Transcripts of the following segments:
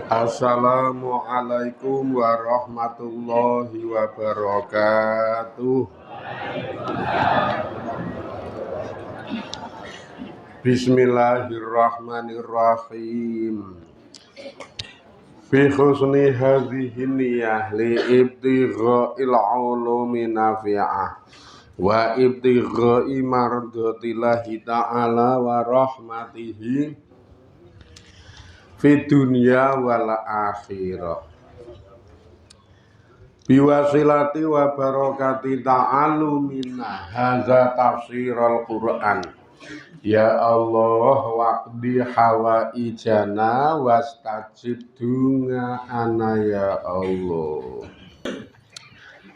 Assalamualaikum warahmatullahi wabarakatuh. Bismillahirrahmanirrahim. Bi husni hadhihi niyyah li ibtigha'il ulumi nafi'ah wa ibtigha'i mardatillahi ta'ala wa rahmatihi fid dunya wal akhirah. Biwasilati wa barakati ta'alumina hadza tafsirul Qur'an. Ya Allah waqdi hawaijana wastajib dungaana ya Allah.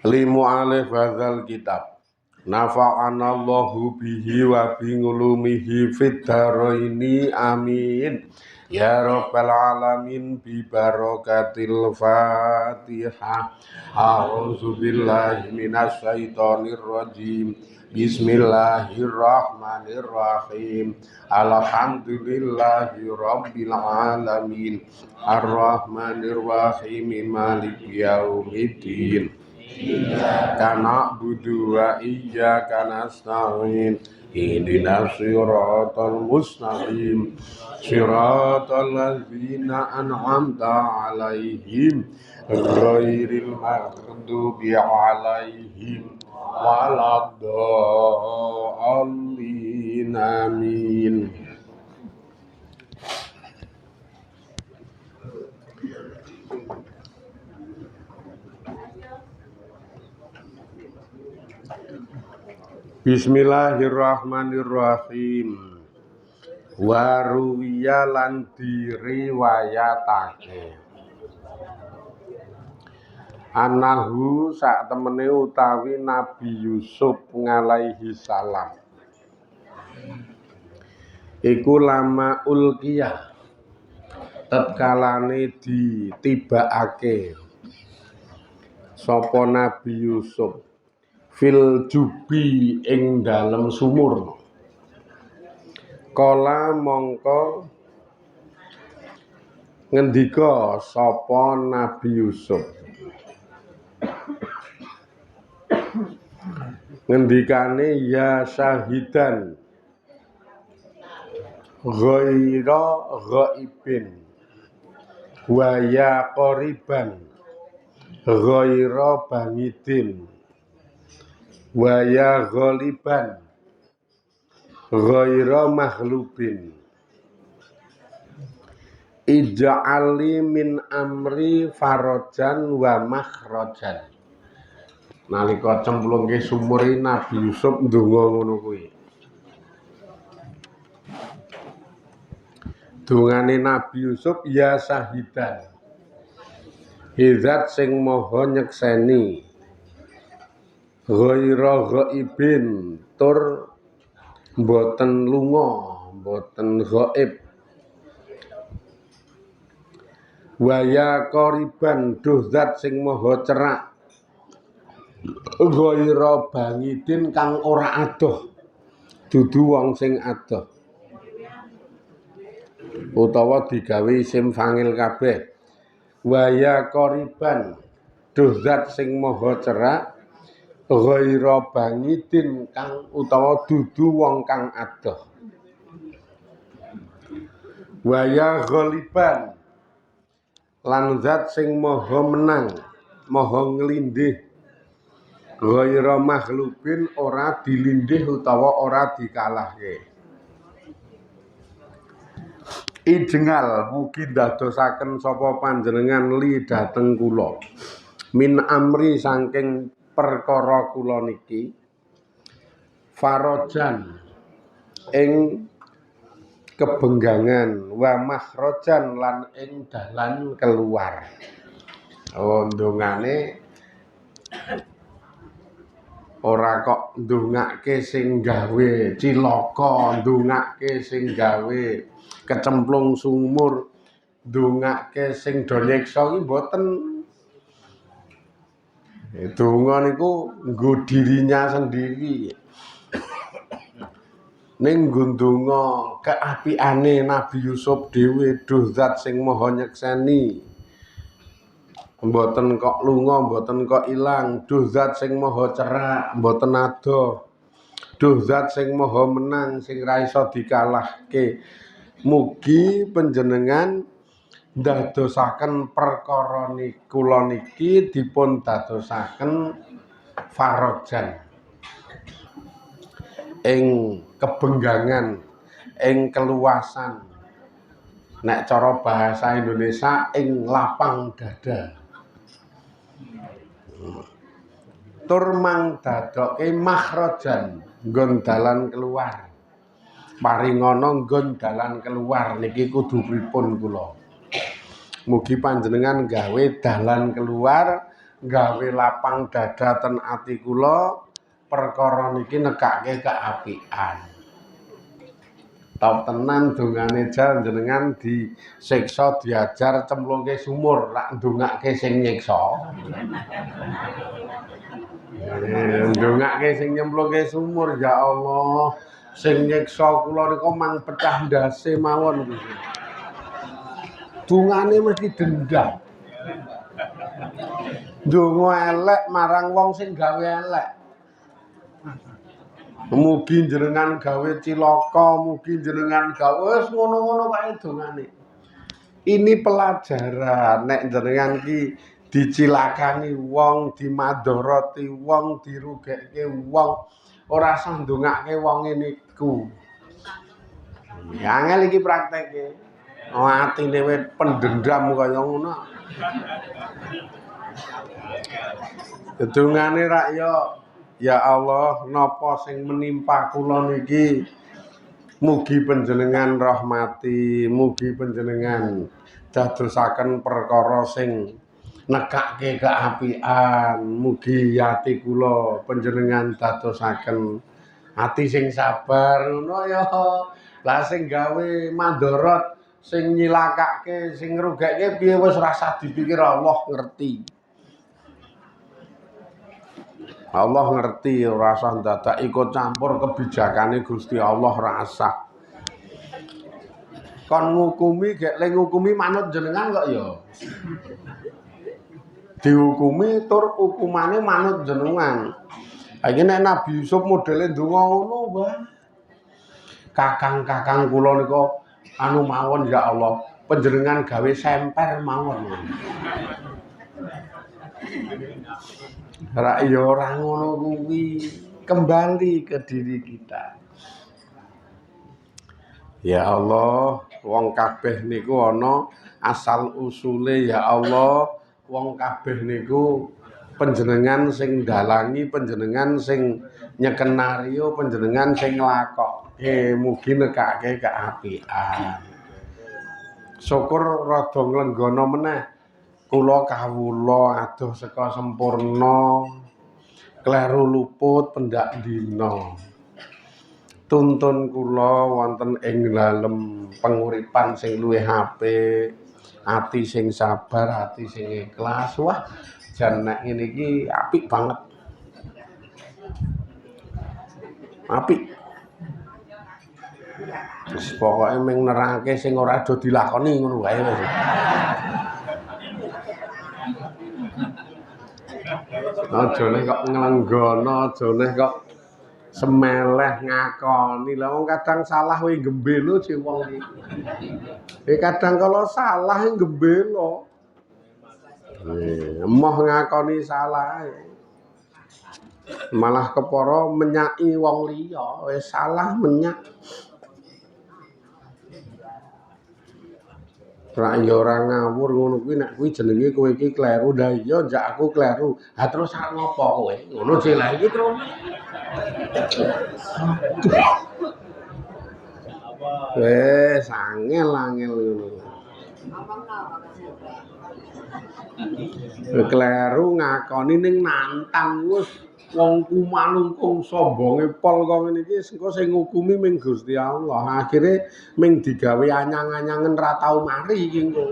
Limu alif hadzal kitab. Nafa'anallahu bihi wa bi ulumihi fid dharaini amin. Ya Rabbal Alamin bi barakatil Fatihah. A'udzu billahi minasy syaithanir rajim. Bismillahirrahmanirrahim. Alhamdulillahi rabbil alamin. Arrahmanirrahim. Maliki yaumiddin. Iyyaka na'budu wa iyyaka nasta'in. Ihdinas siratal mustaqim. Siratal ladzina an'amta 'alaihim ghairil maghdubi 'alaihim waladdallin. Amin. Bismillahirrahmanirrahim. Waruwiya lan diriwayatake anahu sak temene utawi Nabi Yusuf alaihi salam iku lama ulkiyah tetkalane ditibakake sapa Nabi Yusuf fil jubi ing dalem sumur. Kala mongko ngendika sapa Nabi Yusuf, ngendikane ya syahidan ghaira ghaibin wa ya qoriban ghaira bangidin wa ya ghaliban ghaira makhlubin. Ij'ali min amri farajan wa makhrajan. Nalika cemplungke sumur Nabi Yusuf ndonga ngono kuwi. Dongane Nabi Yusuf ya syahidan. Hizat sing maha nyekseni. Ghaira ghaibin tur mboten lunga, mboten ghaib. Waya qoriban duh zat sing maha cerak. Ghaira bangidin kang ora adoh. Dudu wong sing adoh. Utawa digawe isim fangil kabeh. Waya qoriban duh zat sing maha cerak. Ghaira bangidin kang utawa dudu wong kang adoh. Waya ghaliban lan zat sing maha menang, maha nglindih. Ghaira makhlubin ora dilindih utawa ora dikalahke. Ijengal mugi dadosaken sapa panjenengan li dhateng kula. Min amri saking perkara kula niki farajan ing kebenggangan wa makhrajan lan ing dalan keluar. Oh, ndongane ora kok ndongake sing gawe cilaka, ndongake sing gawe kecemplung sumur, ndongake sing do nyiksa iki mboten. Donga niku nggo dirinya sendiri. ning gundunga keapiane Nabi Yusuf dhewe duh zat sing maha nyekseni mboten kok lunga mboten kok ilang duh zat sing maha cerak mboten adoh duh zat sing maha menang sing ra iso dikalahke mugi panjenengan ndadosaken perkara kula niki dipun dadosaken farajan ing kebenggangan ing keluasan nek cara bahasa Indonesia ing lapang dada tur mang dadoke makhrajan nggon dalan keluar paringana nggon dalan keluar niki kudu pripun kula mugi panjenengan gawe dalan keluar gawe lapang dada ten ati kula perkara niki nekake keapian top tenan dongane jal jenengan disiksa diajar cemplungke sumur lak ndongake sing nyiksa ndongake sing nyemplungke sumur ya Allah sing nyiksa kula nika mang pecah ndase mawon Gusti dungane mesti dendam ndonga elek marang wong sing gawe elek mugi jenengan gawe cilaka, mugi jenengan gawe wis ngono-ngono kae dongane. Ini pelajaran nek jenengan ki dicilakani wong, dimadharati wong, dirugekke wong, ora usah ndongake wonge niku. Angel iki prakteke. Atine wis pendendam kaya ngono. Dongane rak ya Allah, napa sing menimpa kula niki mugi panjenengan rahmati, mugi panjenengan dadosaken perkara sing nekake keapian, mugi ati kula panjenengan dadosaken ati sing sabar ngono ya. Lah sing gawe mandharat, sing nyilakake, sing ngrugekake piye wis rasa dipikir Allah ngerti. Allah ngerti ora usah dadak ikut campur kebijakane Gusti Allah rasa. Kon ngukumi gek le ngukumi manut jenengan kok ya. Dihukumi tur hukumane manut jenengan. Ha iki nek Nabi Yusuf modele ndonga ngono, Mbah. Kakang-kakang kula nika anu mawon ya Allah, panjenengan gawe semper mawon. Rak ya ora ngono kuwi, kembali ke diri kita. Ya Allah, wong kabeh niku ana asal usule ya Allah, wong kabeh niku panjenengan sing dalangi, panjenengan sing nyekenario, panjenengan sing nglakokke, mugi nekake keapian. Syukur rada nglenggana meneh. Kula kawula adoh seka sempurna kleru luput pendak dina tuntun kula wonten ing dalem penguripan sing luwih apik ati sing sabar ati sing ikhlas wah jan nek ngene iki apik banget apik wis pokoke mung nerangke sing ora do dilakoni ngono wae wis aja nek kok nglenggana, aja nek kok semeleh ngakoni. Lah wong kadang salah wae gembelo sih wong iki. Kadang kalau salah gembelo. Emoh ngakoni salah. Malah kepara menyaki wong liya, wis salah menyak. Rak ya ora ngawur ngono kuwi nek kuwi jenenge kowe iki kleru ndak iya njak aku kleru. Ha terus sak ngopo kowe? Ngono sih lah iki terus. Wes angel ngono. Kleru ngakoni ning nantang wis wong kumanungkung sombonge pol kok ngene iki engko sing ngukumi ming Gusti Allah. Akhire ming digawe anyang-anyangen ra tau mari iki engko.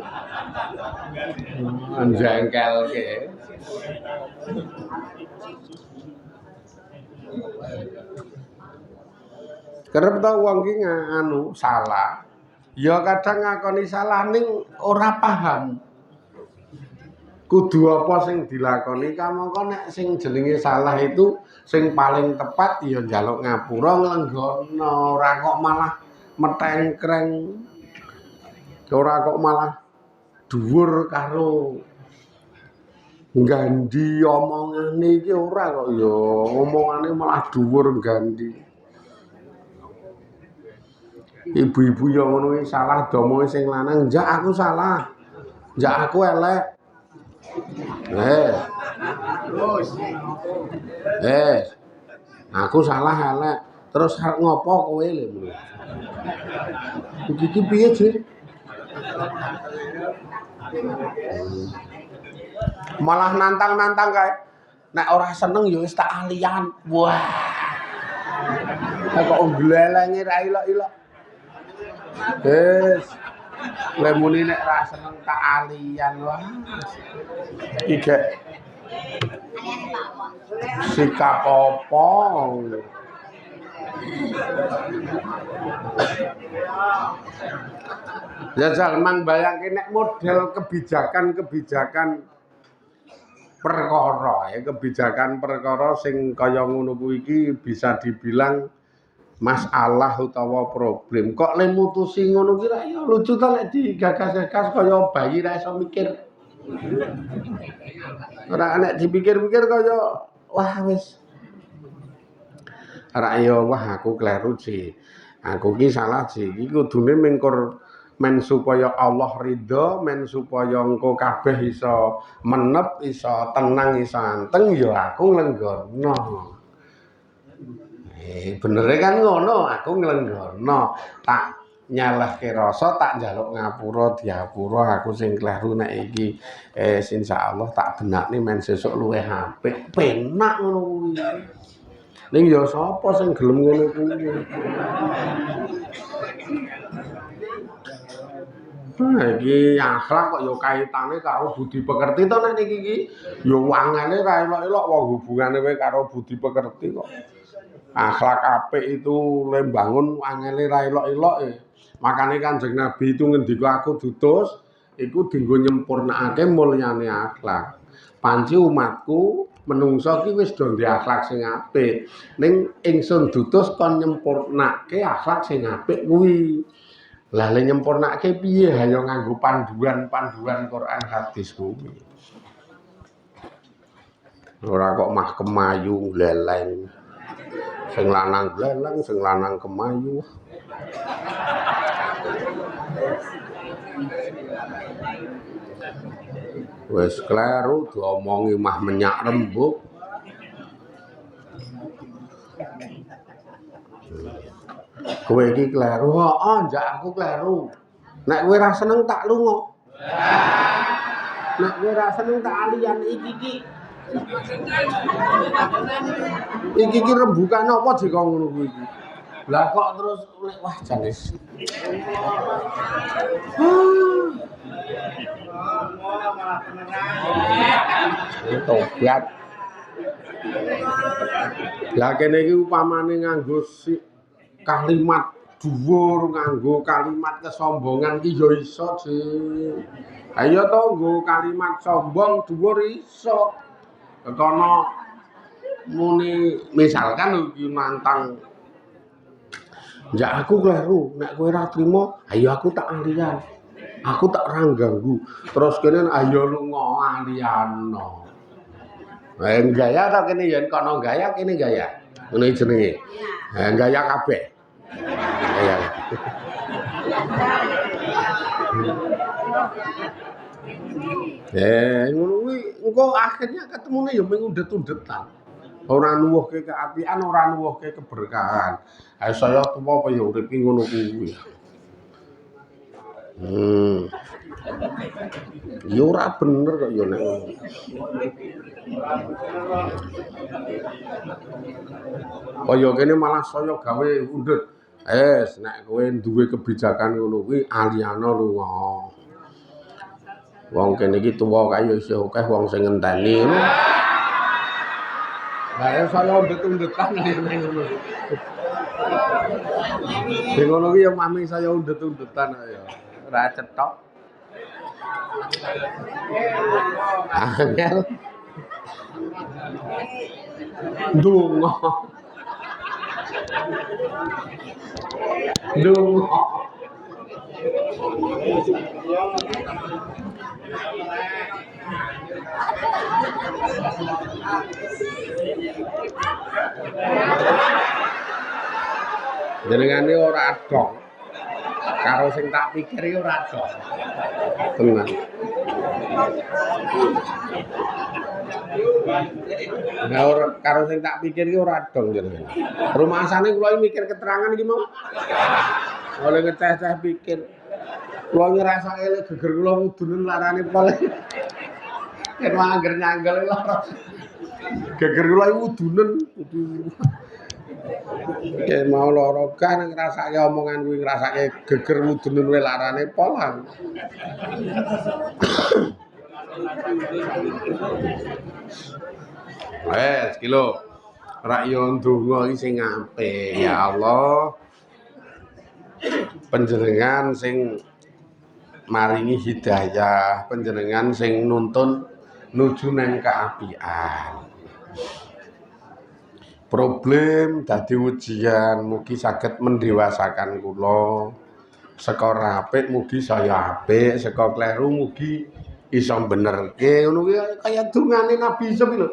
Jengkelke. Kerep ta wong ki anu salah. Ya kadang ngakoni salah ning ora paham. Kudu apa sing dilakoni kamangka nek sing jenenge salah itu sing paling tepat ya njaluk ngapura nglenggono ora kok malah metengkreng ora kok malah dhuwur karo nggandi omongane iki ora kok ya omongane malah dhuwur nggandi ibu-ibu ya ngono iki salah domoe sing lanang njak aku salah njak aku elek aku salah elek terus arep ngopo kowe lho iki piye sih malah nantang-nantang kae nek ora seneng ya wis tak alian wah kok glelenge ra ilok-ilok wis lemune nek ra seneng tak alian wah iki sikap apa ya jangan bayangke nek model kebijakan perkara ya kebijakan perkara sing kaya ngono kuwi iki bisa dibilang masalah utawa problem kok le mutusi ngono ki ra ya lucu ta nek digagas-gagas kaya bayi ra iso mikir ora nek dipikir-pikir kaya wah wis ra ya wah aku kleru sih aku ki salah sih iki kudune mengkur men supaya Allah ridho, men supaya engko kabeh iso menep, iso tenang, iso anteng ya aku nglenggono. Benere kan ngono, aku nglenggono. Tak nyalahke rasa, tak njaluk ngapura, diapura aku sing kleru nek iki insyaallah tak benakne men sesuk luwih apik. Penak ngono kuwi. Ning ya sapa sing gelem ngono kuwi? Iki akhlak kok ya kaitane karo budi pekerti to nek niki iki ya wangane ra elok-elok wong hubungane wae karo budi pekerti kok. Akhlak apik itu le mbangun angele ra elok-elok Makane Kanjeng Nabi itu ngendika aku dutus iku dienggo nyempurnakake mulyane akhlak. Panci umatku menungso ki wis do ndek akhlak sing apik. Ning ingsun dutus kon nyempurnake akhlak sing apik kuwi. Lah le nyempurnake piye ayo nganggo panduan-panduan Quran hadis kuwi. Ora kok mah kemayu gleleng. Sing lanang gleleng, sing lanang kemayu. Wis kleru diomongi mah menyak rembug. Kowe iki kleru, heeh, njak aku kleru. Nek kowe ra seneng tak lunga. Nek kowe ra seneng tak alian iki. Iki rembukan apa jeka ngono kuwi iki. Lah kok terus wah janis. Tobat. Lah kene iki upamane nganggo kalimat dhuwur, nganggo kalimat kesombongan ki ya iso, Dik. Ayo to nggo kalimat sombong dhuwur iso. Kekono muni misalkan iki nantang njak aku kleru, nek kowe ora trima, ayo aku tak alian. Aku tak ora ganggu. Terus kene ayo lunga aliano. Gaya ta kene yen kono gaya kene gaya. Ngene jenenge. Gaya kabeh. Gaya. Ngono kuwi engko akhirnya ketemune ya mung undet-undetan. Ora nuwuhke keapian, ora nuwuhke keberkahan. Ayo saya tuwa apa ya urip ngono kuwi. Ya ora bener kok ya nek ngono. Kaya kene malah saya gawe undut. Nek kowe duwe kebijakan ngono kuwi aliana lunga. Wong kene iki tuwa kae ya isih akeh wong sing ngenteni ngono. Lah saya undut-undutan ngono. Sing ngono kuwi ya mami saya undet-undetan ya. Ora cetok. Angel. Ndonga. Ndonga. Jenengane ora adong. Karo sing tak pikir iki ora adong. Tenan. Nah, karo sing tak pikir iki ora adong jenengan. Rumasane kula iki mikir keterangan iki mau. Oleh ngeceh-ceh pikir. Kula ngrasake lek geger kula mudunen larane pol. Yen angger nyanggel lara. Geger kula iki mudunen. Yen mau lara kan ngrasake omongan kuwi ngrasake geger mudunen wae larane polan. Kilo. Rak yo ndonga iki sing apik. Ya Allah. Panjenengan sing maringi hidayah, panjenengan sing nuntun nuju nang kaapian. Problem dadi ujian, mugi saged mendewasakan kula. Seka apik mugi saya apik, seka kleru mugi iso benerke. Ngono kuwi kaya dungane Nabi Yusuf lho.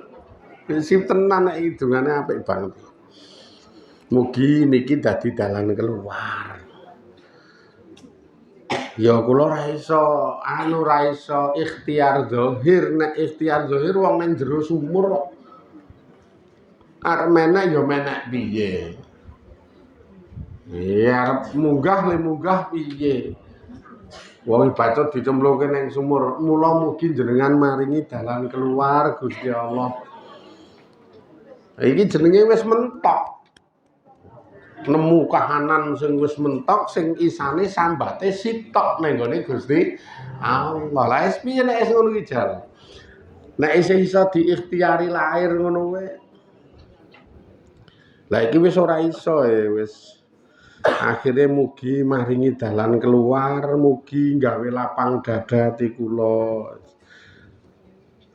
Sing tenan nek dungane apik banget. Mugi niki dadi dalan keluar. Ya kula ra iso ikhtiar zahir, nek ikhtiar zahir wong nang jero sumur arep menek ya menek piye. Ya arep munggah piye. Wong bacot dicemplungke ning sumur, mula mugi jenengan maringi dalan keluar Gusti Allah. Iki jenenge wis mentok. Nemu kahanan sing wis mentok sing isane sambate sitok ning gone Gusti Allah. Lah piye nek ngono iki jal. Nek isih iso diikhtiari lahir ngono wae. Lah iki wis ora iso wis. Akhire mugi maringi dalan keluar, mugi gawe lapang dada ati kula.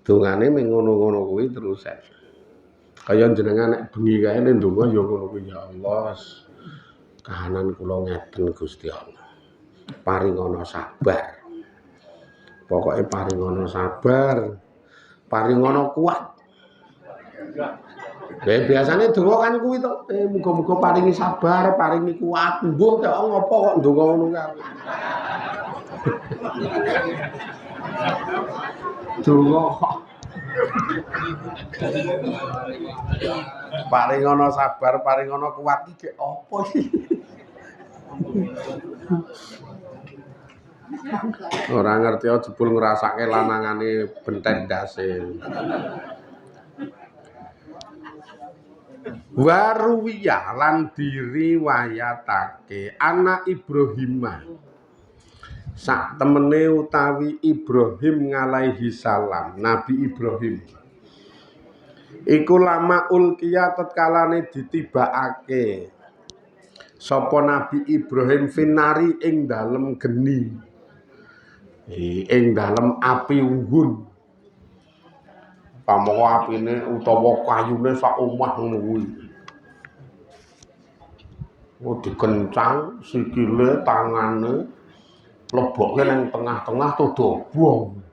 Dongane mung ngono-ngono kuwi terus. Kaya jenengan nek bengi kae ndonga ya ngono kuwi ya Allah. Kahanan kula ngeten Gusti Allah. Paringana sabar. Pokoke paringana sabar. Paringana kuat. Biasane donga kan kuwi to, muga-muga paringi sabar, paringi kuat. Mbuh kok ngopo kok ndonga ngono kae. Donga paringana sabar, paringana kuat iki apa iki? Ora ngerti jebul ngrasake lanangane benten ndase. Waruwiyah lan diriwayatake anak Ibrahimah sak temene utawi Ibrahim alaihi salam, Nabi Ibrahim iku lama ulkiya tetkalane ditibakake sapa Nabi Ibrahim finari ing dalem geni, ing dalem api unggun. Pamoko apine utawa kayune sak omah ngono kuwi. Dikencang sikile tangane lebokke nang tengah-tengah todobong.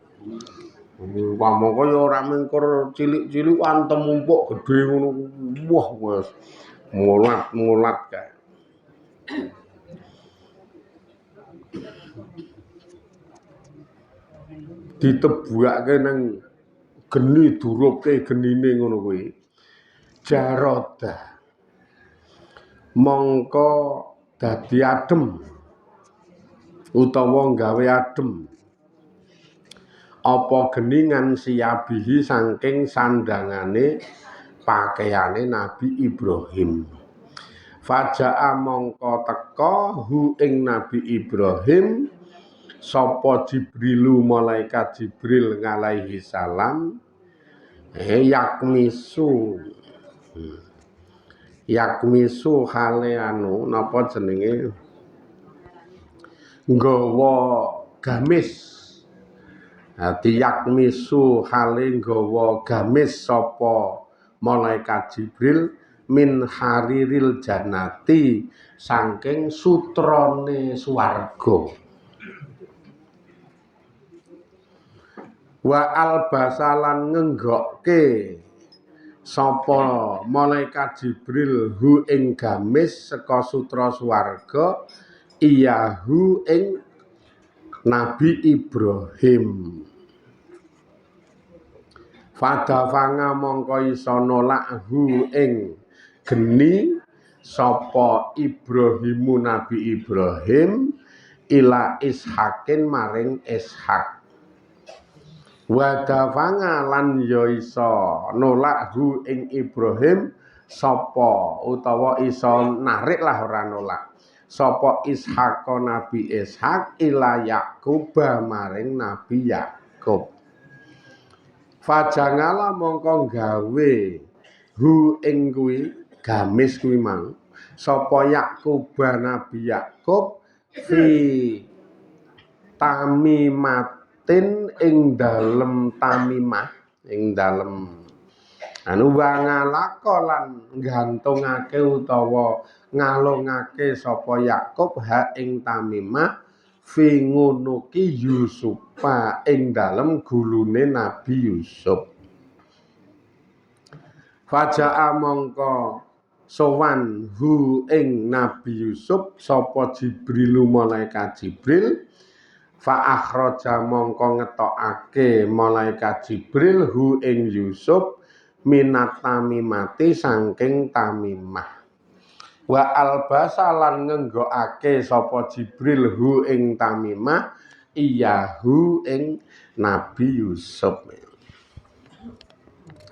Pamoko ya ora mengkur cilik-cilik antem mumpuk gedhe ngono. Wah wis mulat kae. Ditebukake nang geni durupke genine ngono kuwi. Jaroda mongko dadi adem utawa gawe adem apa geningan siabihi saking sandangane pakaiane Nabi Ibrahim. Faja'a mongko teka hu ing Nabi Ibrahim sapa Jibrilu malaikat Jibril alaihi salam yakmisu yakmisu hale anu napa jenenge nggawa gamis. Dadi yakmisu hale nggawa gamis sapa malaikat Jibril min hariril jannati saking sutrane swarga. Wa albasalan ngenggokke sapa malaikat Jibril hu ing gamis saka sutra swarga iyahu ing Nabi Ibrahim. Fadafanga mongko isa nolak hu ing geni sapa Ibrahimu Nabi Ibrahim ila Ishakin maring Ishak. Wadafanga lan ya isa nolak hu ing Ibrahim sapa utawa isa narik lah ora nolak sapa Ishak Nabi Ishak ila Yakub maring Nabi Yakub. Fajangala mongko gawe hu ing kuwi gamis kuwi mang sapa Yakub Nabi Yakub fi tamimatin ing dalem tamimah ing dalem anu wangalaka lan gantungake utawa ngalungake sapa Yakub ha ing tamimah fi ngunuki Yusufa ing dalem gulune Nabi Yusuf. Faja'a mongko sowan hu ing Nabi Yusuf sapa Jibrilu malaikat Jibril fa akhraja mongko ngetokake malaikat Jibril hu ing Yusuf minat tamimati saking tamimah. Wa albasalan ngenggokake sapa Jibril hu ing tamimah iyahu ing Nabi Yusuf.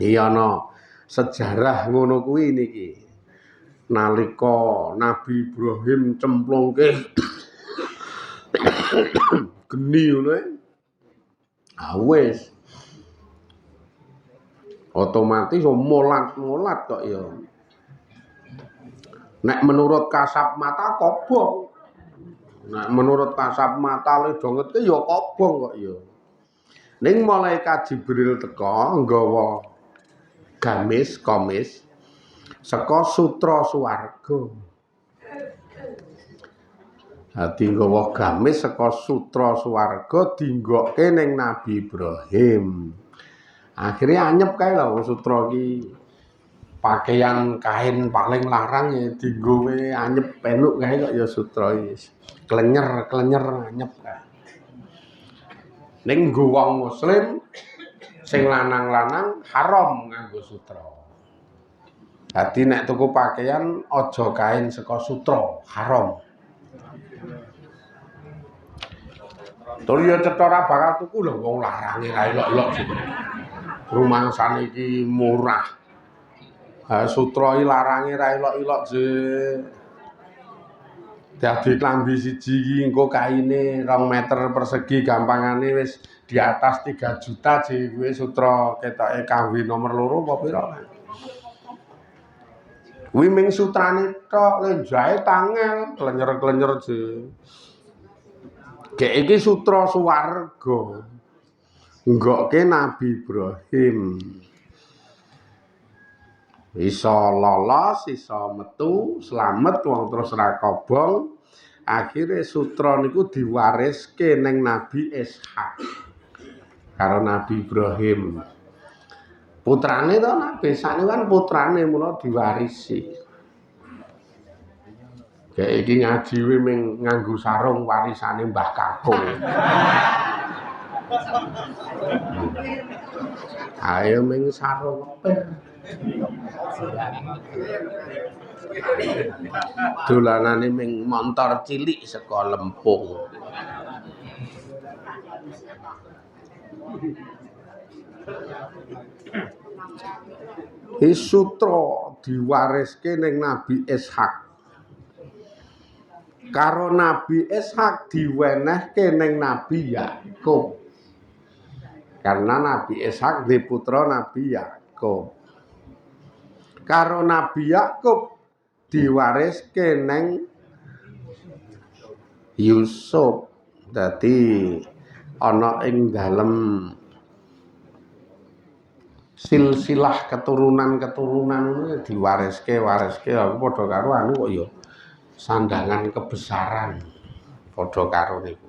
Iya ana sejarah ngono kuwi niki. Nalika Nabi Ibrahim cemplungke geni ngono wis otomatis molat-molat kok ya. Nek menurut kasat mata kobong. Nek menurut kasat mata le dongetke ya kobong kok ya. Ning malaikat Jibril teka nggawa gamis komis saka sutra swarga. Dadi nggawa gamis saka sutra swarga dinggokke ning Nabi Ibrahim. Akhirnya anyep kae lho sutra iki. Pakaian kain paling larang ya dinggo anyep penuk kae kok ya sutra iki. Klenyer anyep kae. Ning nggo wong muslim sing lanang-lanang haram nganggo sutra. Dadi nek tuku pakaian aja kain saka sutra, haram. Tur ya cetha ora bakal tuku lho wong larange ra elok-elok jenenge. Rumangsane iki murah. Sutra iki larange ra elok-elok je. Dadi klambi siji iki engko kaine 2 meter persegi gampangane wis di atas 3 juta je kuwi sutra ketoke KW nomor 2 apa pira. Kuwi ming sutrane tok le jahit angel klenyer-klenyer je. Gek iki sutra swarga. Nggokke Nabi Ibrahim. Isa lolos, isa metu, slamet wong terus ra kobong. Akhire sutra niku diwariske ning Nabi Ishak karo Nabi Ibrahim. Putrane to Nabi Ishak kan putrane mula diwarisi. Kayak iki ngaji we ming nganggo sarung warisane Mbah Kakung. Ayo ming sarung dolanane ming montor cilik saka Lempung. Sutra diwariske ning Nabi Ishak. Karo Nabi Ishak diwenehke ning Nabi Yakub. Karena Nabi Ishak di putra Nabi Yakub. Karo Nabi Yakub diwariske neng Yusuf. Dadi ana ing dalem silsilah keturunan diwariske aku padha karo anu kok ya sandangan kebesaran padha karo niku.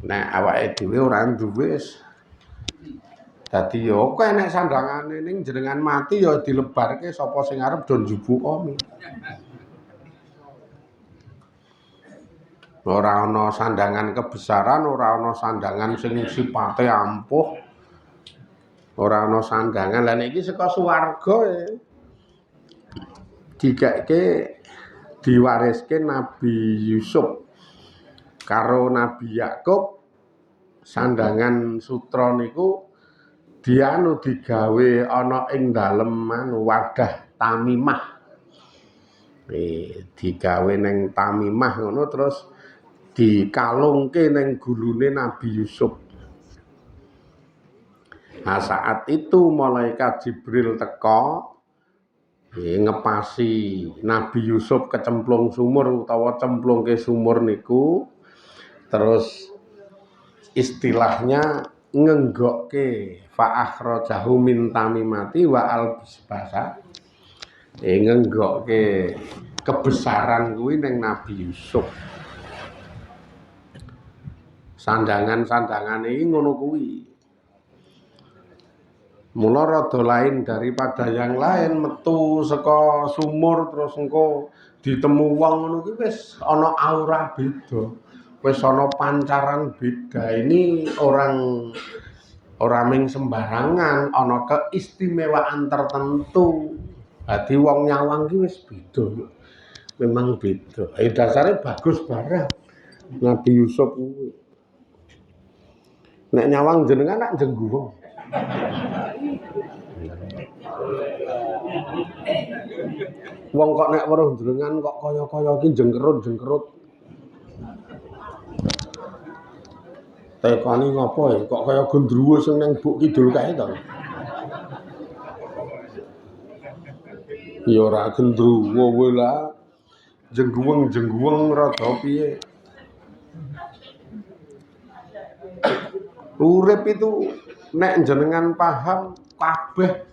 Nek awake dhewe ora duwe dadi ya kok nek sandangane ning jenengan mati ya dilebarke sapa sing arep do njubuka. Ora ana sandangan kebesaran, ora ana sandangan sing sipate ampuh. Ora ana sandangan. Lah niki saka swarga dikeke diwariske Nabi Yusuf karo Nabi Yakub. Sandangan sutra niku dianu digawe ana ing dalem wadah tamimah. Digawe ning tamimah ngono terus dikalungke ning gulune Nabi Yusuf. Nah, saat itu malaikat Jibril teka ngepasi Nabi Yusuf kecemplung sumur utawa cemplungke sumur niku. Terus istilahnya ngenggokke fa akhrajahu min tamimati wa albisbasa. Ngenggokke kebesaran kuwi ning Nabi Yusuf. Sandangan-sandangan iki ngono kuwi. Mula rada lain daripada yang lain metu saka sumur terus engko ditemu wong ngono kuwi wis ana aura beda. Wis ana pancaran beda. Ini orang ming sembarangan, ana keistimewaan tertentu. Dadi wong nyawang ki wis beda. Memang beda. Dasare bagus barang Nabi Yusuf kuwi. Nek nyawang jenengan nak jengguweng. Wong kok nek weruh jenengan kok kaya-kaya iki jengkerut-jengkerut. Tekani ngopo ya? Kok kaya gendruwo sing ning Buk Kidul kae to? Ya ora gendruwo wae lah. Jengguweng rada piye? Urip itu nek jenengan paham kabeh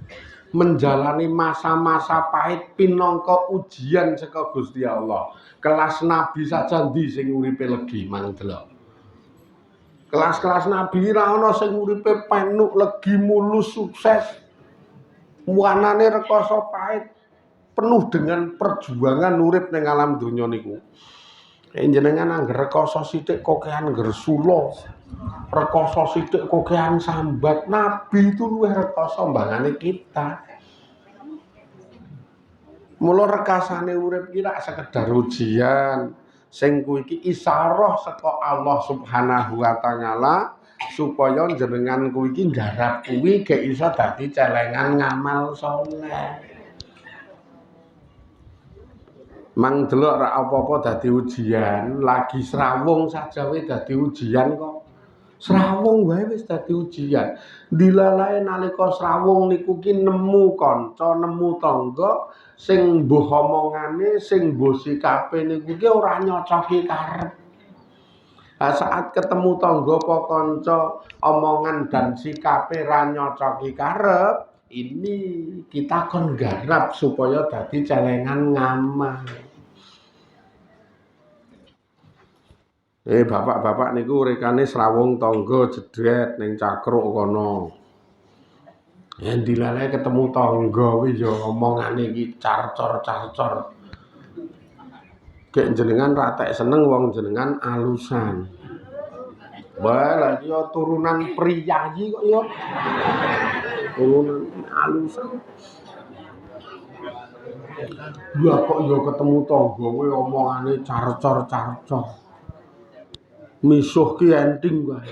menjalani masa-masa pahit pinangka ujian saka Gusti Allah. Kelas nabi saja ndi sing uripe legi mang delok. Kelas-kelas nabi ra ana sing uripe penuk legi mulus sukses. Wanane rekoso pahit penuh dengan perjuangan urip ning alam donya niku. Jenengan angger rekoso sithik kokean gersula. Rekoso sithik kokean sambat. Nabi itu luwih rekoso mbangane kita. Mula rekasane urip ki rak sekedar ujian. Sing kuwi iki isyarah saka Allah Subhanahu wa taala supaya jenengan kuwi iki nggarap kuwi gek iso dadi celengan ngamal saleh. Mang delok rak apa-apa dadi ujian, lagi srawung saja wis dadi ujian kok. Srawung wae wis dadi ujian. Dilalae nalika srawung niku ki nemu kanca, nemu tangga sing mbuh omongane, sing mbuh sikape niku ki ora nyocoki karep. Nah, saat ketemu tangga apa kanca, omongan dan sikape ra nyocoki karep, ini kita kon garap supaya dadi celengan ngamal. Bapak-bapak niku rekane srawung tangga jedret ning cakruk kono. Yen dilalae ketemu tangga wis ya omongane iki carcor-carcor. Gek jenengan ra tek seneng wong jenengan alusan. Wah, lha iki turunan priyayi kok ya. Turunan alusan. Ya kok ya ketemu tangga kuwi omongane carcor-carcor. Misuh ki enting wae.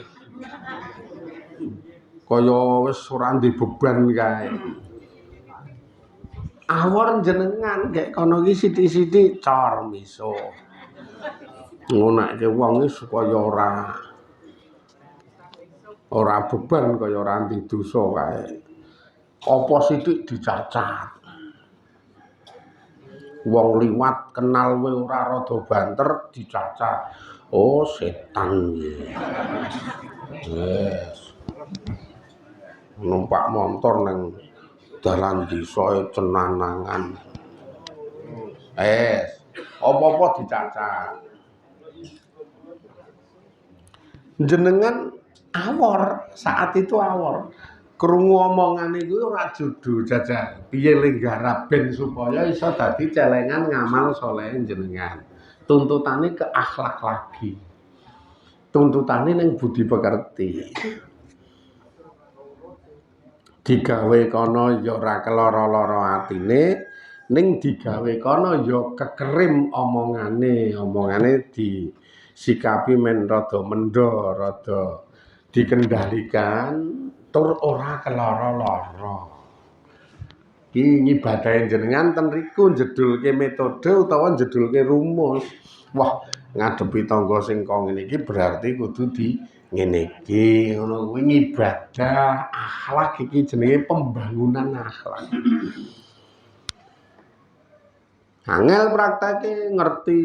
Kaya wis ora ndek beban kae. Awor jenengan gek kono ki sithik-sithik cor misuh. Ngunake wong iki supaya ora beban kaya ora ndek dosa kae. Apa sithik dicacat. wong liwat kenal we ora rada banter dicaca. Oh, setan iki. Yes. Numpak motor nang dalan desa cenanangan. Apa-apa dicaca. Jenengan awor, saat itu awor. Krungu omongan iku ora judu jajal. Piye lenggara ben supaya iso dadi celengan ngamal saleh jenengan. Tuntutane ke akhlak lagi. Tuntutane ning budi pekerti. Digawe kono ya ora keloro-loro atine, ning digawe kono ya kekerim omongane disikapi men rada mendha, rada dikendalikan tur ora keloro-loro. Iki ngibadahe jenengan ten riku njedulke metode utawa njedulke rumus. Wah, ngadepi tangga sing kok ngene iki berarti kudu ngene iki ngono kuwi ngibadah akhlak iki jenenge pembangunan akhlak. Angel prakteke ngerti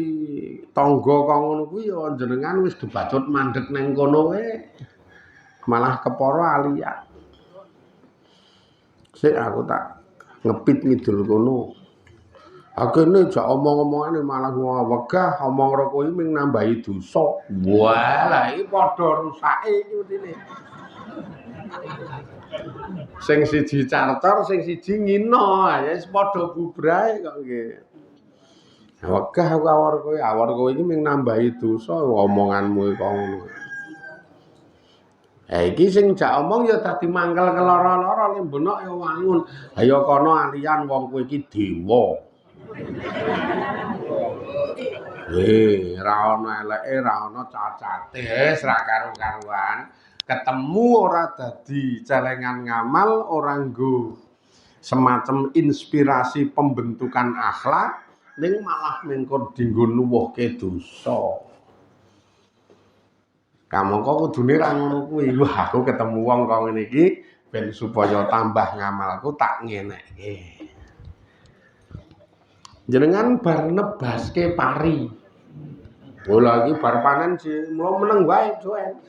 tangga kok ngono kuwi ya jenengan wis dibacut mandeg nang kono wae. Malah kepara alian. Sik aku tak ngepit ngidul kono. Akene jak omong-omongane malah wegah omong karo kowe ming nambahi dosa. Wah, lah iki padha rusake iki mestine. Sing siji cartor, sing siji ngino, ya wis padha bubrahe kok nggih. Wegah aku awor kowe iki ming nambahi dosa omonganmu kok ngono. Iki sing jak omong ya dadi mangkel keloro-loro lembenok ya wangun. Ayo kono alian wong kowe iki dewa. Ra ono eleke, ra ono cacate, wis ra karu-karuan. Ketemu ora dadi celengan ngamal, ora nggo semacam inspirasi pembentukan akhlak, ning malah mengko dinggo nuwuhke dosa. Kamangka kudune ra ngono kuwi. Wah, aku ketemu wong kok ngene iki ben supaya tambah ngamalku tak ngenekke. Jenengan bar nebaske pari. Oh lagi bar panen sih, mula meneng wae joen.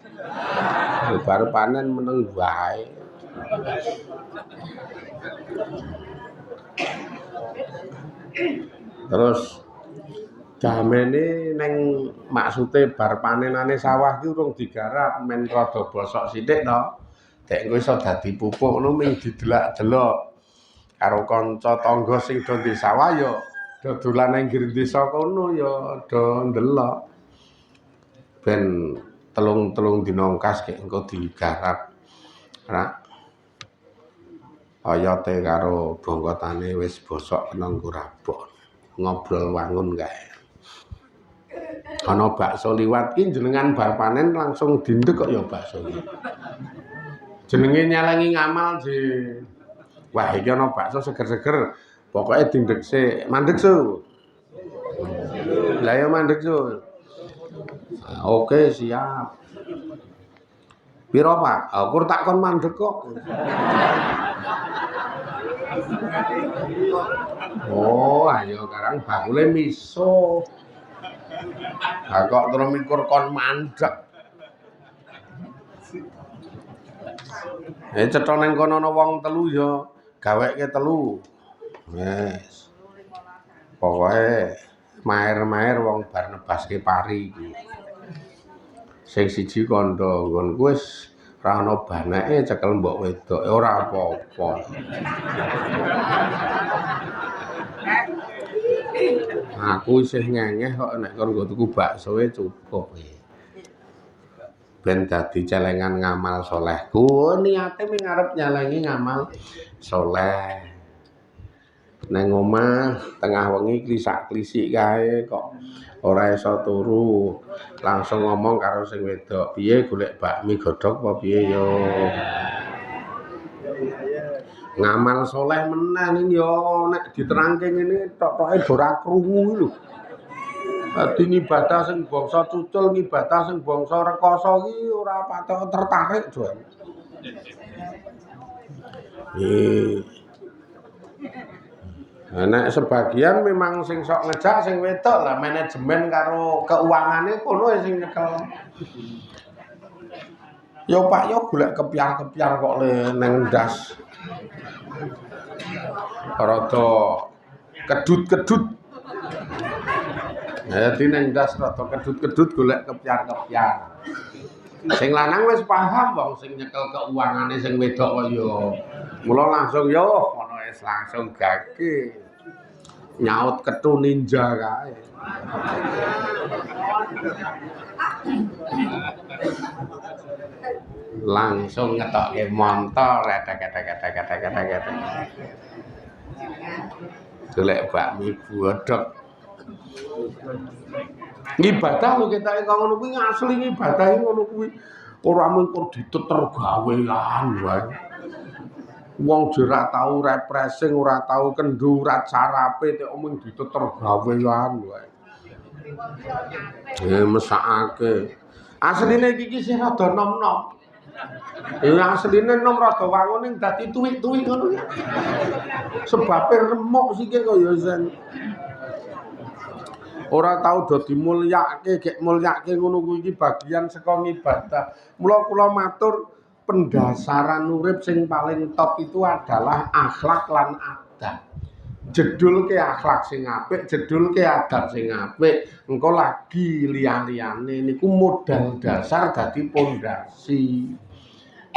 Bar panen meneng wae. Terus damene neng maksude bar panenane sawah ki urung digarap men rada bosok sithik to. Dek engko iso dadi pupuk ngono ming didelak-delok karo kanca tangga sing do di sawah ya dodolan nang ngger desa kono ya do ndelok. Ben telung dina ngkas kek engko digarap. Rak oyote karo bongkotane wis bosok kena nggo rabok. Ngobrol wangun kae. Ana bakso liwat ki jenengan bar panen langsung dindek kok ya bakso iki. Jenenge nyelengi ngamal di wah iki ana bakso seger-seger. Pokoke dindek sik, mandeg su. Lah ya mandeg su. Oke, siap. Piro, Pak? Aku tak kon mandeg kok. Oh, ayo karang bakule miso. Lah kok terus mikur kon mandeg. Cetha nang kono ana wong telu ya gaweke telu. Wes. Pokoke maer-maer wong bar nebaske pari iki. Sing siji kandha nggonku wis ra ana baneke cekel mbok wedok ora apa-apa. Aku isih ngengeh kok nek kon nggo tuku baksoe cukup iki. Ben dadi celengan ngamal salehku, niate ming arep nyelengi ngamal saleh. Nang omah tengah wengi klisak-klisik kae kok ora iso turu. Langsung ngomong karo sing wedok, "Piye golek bakmi godhog apa piye yo?" Ngamal saleh meneh ning yo nek diterangke ngene tok-toke do ora krungu lho. Dadi ngibadah sing bangsa cucul, ngibadah sing bangsa rekoso iki ora patok tertarik, Jon. Nek sebagian memang sing sok ngejak sing wedok lah, manajemen karo keuvangane kono sing nyekel. Yo Pak yo golek kepiar-kepiar kok le neng ndas. Rada kedut-kedut. Dadi neng ndas rada kedut-kedut golek kepiar-kepiar. Sing lanang wis paham wong sing nyekel keuvangane sing wedok kok yo. Mula langsung yo ngono wis langsung gage. Nyaut ketu ninja kae. Langsung ngetokke montor retek. Golek bakmi bodhok. Ngibadah lho ketake kok ngono kuwi asli ngibadah ngono kuwi ora mung diteter gawean wae. Wong ora tau repressing, ora tau kendhu, ora sarape tek omong diteter gawean wae. Mesakake. Asline iki sih rada nom-nom. Asline nom rada wangune dadi tuwik-tuwik ngono. Sebabe remuk sikil kaya sen. Ora tau dadi mulyake, gek mulyake ngono kuwi iki bagian saka ngibadah. Mula kula matur pendasaran urip sing paling top itu adalah akhlak lan adab. Jedulke akhlak sing apik, jedulke adab sing apik, engko lagi liya-liyane niku modal dasar dadi pondasi.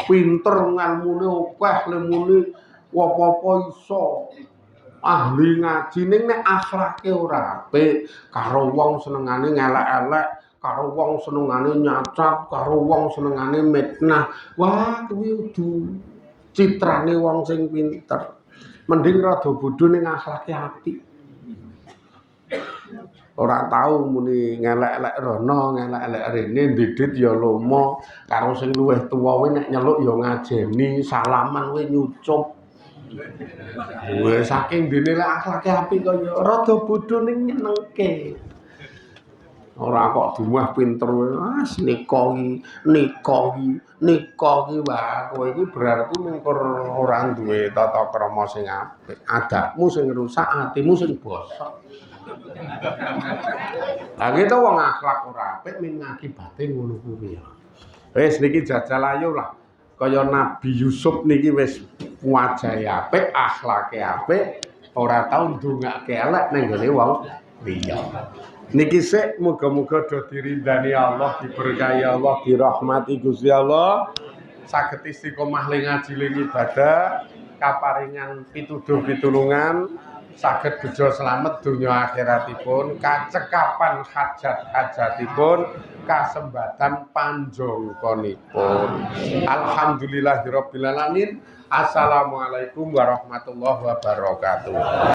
Pinter ngalmune akeh, lemune apa-apa iso. Ahli ngaji ning nek akhlake ora apik, karo wong senengane ngelek-elek, karo wong senengane nyacat, karo wong senengane mitnah. Wah, kuwi udu citrane wong sing pinter. Mending rada bodho ning akhlake apik. Ora tau muni ngelek-elek rono, ngelek-elek rene, ndidit ya lomo, karo sing luwih tuwa kuwi nek nyeluk ya ngajeni, salaman kuwi nyucup. Wes saking dene lek akhlake apik kaya rada bodho ning nyenengke. Ora kok dumah pinter wis nika iki wah kowe iki berarti mengkur ora duwe tata krama sing apik. Adabmu sing rusak, atimu sing bosok. Lah gitu wong akhlak ora apik min ngakibate ngono kuwi. Wis niki jajal ayo lah. Kaya Nabi Yusuf niki wis wajahe apik, akhlake apik, ora tau ndongake elek ning gone wong liya. Niki sik muga-muga do dirindani Allah, diberkahi Allah, dirahmati Gusti Allah, saged istiqomah ling ngaji ling ibadah, kaparingan pituduh pitulungan, saged bejo slamet donya akhiratipun, kacekapan hajat-hajatipun, kasembatan panjangkanipun. Alhamdulillahirabbil alamin. Assalamualaikum warahmatullahi wabarakatuh.